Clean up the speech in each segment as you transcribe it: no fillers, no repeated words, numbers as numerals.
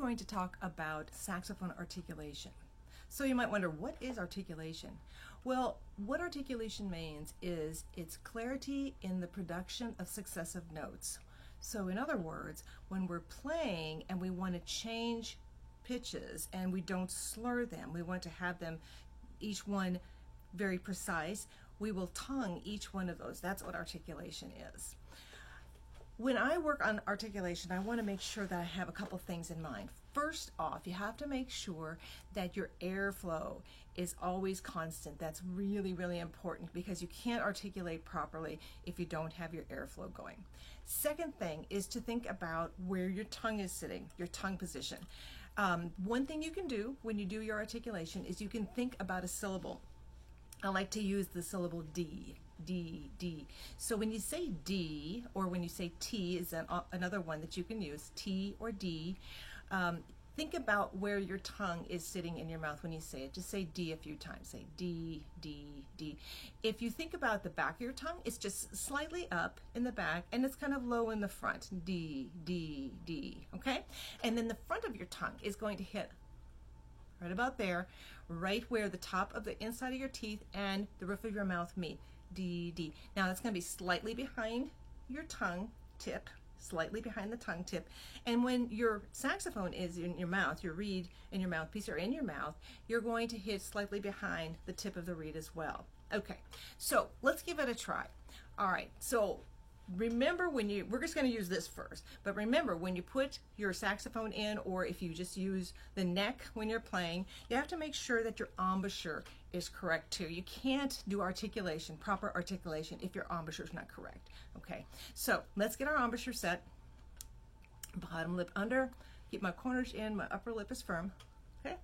going to talk about saxophone articulation. So you might wonder, what is articulation? Well, what articulation means is it's clarity in the production of successive notes. So in other words, when we're playing and we want to change pitches and we don't slur them, we want to have them, each one very precise, we will tongue each one of those. That's what articulation is. When I work on articulation, I want to make sure that I have a couple things in mind. First off, you have to make sure that your airflow is always constant. That's really, really important because you can't articulate properly if you don't have your airflow going. Second thing is to think about where your tongue is sitting, your tongue position. One thing you can do when you do your articulation is you can think about a syllable. I like to use the syllable D. D, D. So when you say D, or when you say T is another one that you can use, T or D, think about where your tongue is sitting in your mouth when you say it. Just say D a few times. Say D, D, D. If you think about the back of your tongue, it's just slightly up in the back and it's kind of low in the front. D, D, D, okay? And then the front of your tongue is going to hit right about there, right where the top of the inside of your teeth and the roof of your mouth meet. D, D. Now that's going to be slightly behind your tongue tip, slightly behind the tongue tip. And when your saxophone is in your mouth, your reed and your mouthpiece are in your mouth, you're going to hit slightly behind the tip of the reed as well. Okay, so let's give it a try. All right, so remember we're just going to use this first, but remember when you put your saxophone in, or if you just use the neck when you're playing, you have to make sure that your embouchure is correct too. You can't do articulation, proper articulation, if your embouchure is not correct. Okay, so let's get our embouchure set. Bottom lip under, keep my corners in, my upper lip is firm. Okay,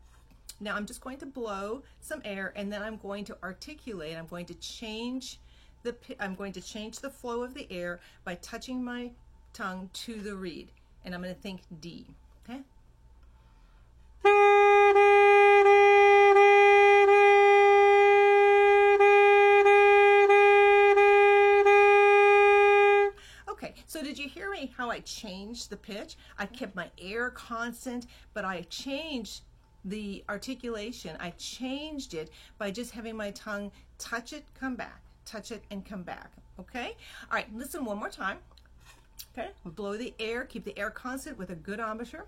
now I'm just going to blow some air and then I'm going to articulate. I'm going to change the flow of the air by touching my tongue to the reed, and I'm going to think D. Okay. Okay, so did you hear me how I changed the pitch? I kept my air constant, but I changed the articulation. I changed it by just having my tongue touch it, come back. Touch it and come back. Okay? All right, listen one more time. Okay? We'll blow the air, keep the air constant with a good embouchure.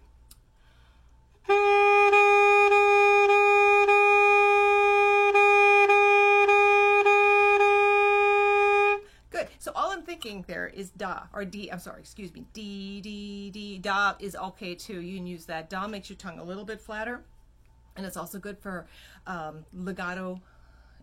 Good. So all I'm thinking there is da, or D, I'm sorry, excuse me, D, D, D. Da is okay too. You can use that. Da makes your tongue a little bit flatter, and it's also good for legato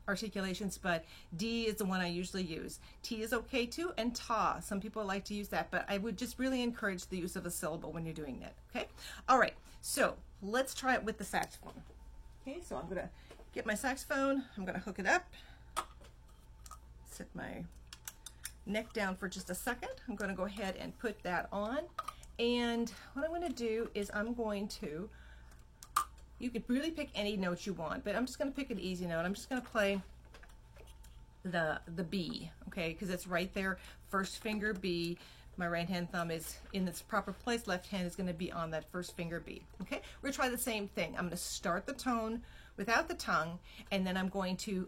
articulations, but D is the one I usually use. T is okay too, and ta. Some people like to use that, but I would just really encourage the use of a syllable when you're doing that. Okay? All right, so let's try it with the saxophone. Okay, so I'm going to get my saxophone, I'm going to hook it up, set my neck down for just a second. I'm going to go ahead and put that on, and what I'm going to do is I'm going to, you could really pick any notes you want, but I'm just going to pick an easy note. I'm just going to play the B, okay, because it's right there, first finger B. My right hand thumb is in its proper place. Left hand is going to be on that first finger B. Okay, we're going to try the same thing. I'm going to start the tone without the tongue, and then I'm going to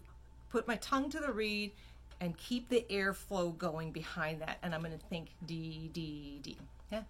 put my tongue to the reed and keep the airflow going behind that, and I'm going to think D, D, D. Okay.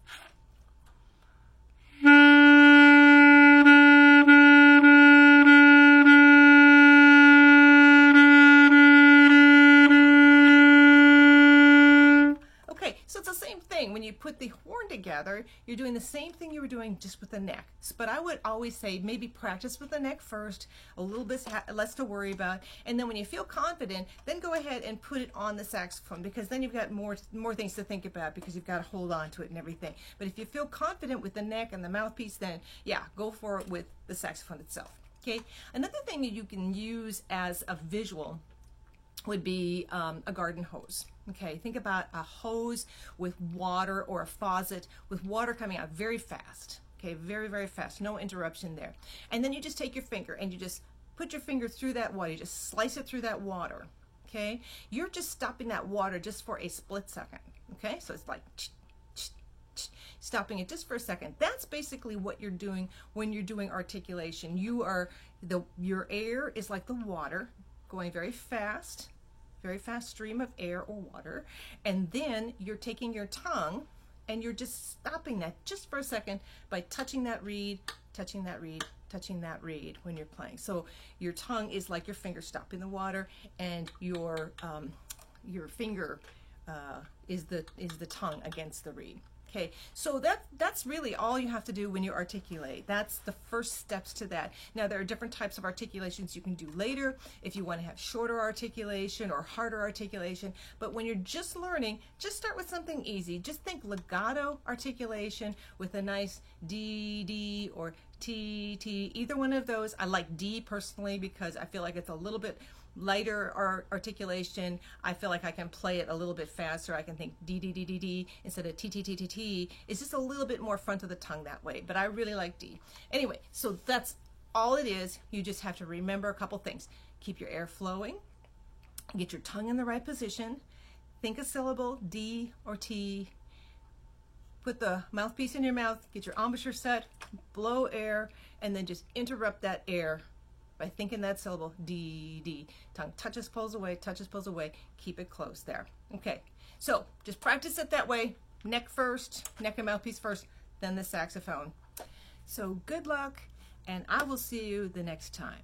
When you put the horn together, you're doing the same thing you were doing just with the neck. But I would always say maybe practice with the neck first, a little bit less to worry about, and then when you feel confident, then go ahead and put it on the saxophone, because then you've got more things to think about, because you've got to hold on to it and everything. But if you feel confident with the neck and the mouthpiece, then yeah, go for it with the saxophone itself. Okay. Another thing that you can use as a visual would be a garden hose. Okay, think about a hose with water, or a faucet with water coming out very fast. Okay, very, very fast, no interruption there. And then you just take your finger and you just put your finger through that water, you just slice it through that water. Okay, you're just stopping that water just for a split second. Okay, so it's like stopping it just for a second. That's basically what you're doing when you're doing articulation. Your air is like the water, going very fast stream of air or water, and then you're taking your tongue and you're just stopping that just for a second by touching that reed, touching that reed, touching that reed when you're playing. So your tongue is like your finger stopping the water, and your finger is the tongue against the reed. Okay, so that's really all you have to do when you articulate. That's the first steps to that. Now, there are different types of articulations you can do later if you want to have shorter articulation or harder articulation. But when you're just learning, just start with something easy. Just think legato articulation with a nice D, D, or T, T, either one of those. I like D personally because I feel like it's a little bit lighter articulation. I feel like I can play it a little bit faster. I can think D, D, D, D, D instead of T, T, T, T, T. It's just a little bit more front of the tongue that way, but I really like D. Anyway, so that's all it is. You just have to remember a couple things. Keep your air flowing, get your tongue in the right position, think a syllable, D or T, put the mouthpiece in your mouth, get your embouchure set, blow air, and then just interrupt that air by thinking that syllable, D, D. Tongue touches, pulls away, keep it close there. Okay, so just practice it that way. Neck first, neck and mouthpiece first, then the saxophone. So good luck, and I will see you the next time.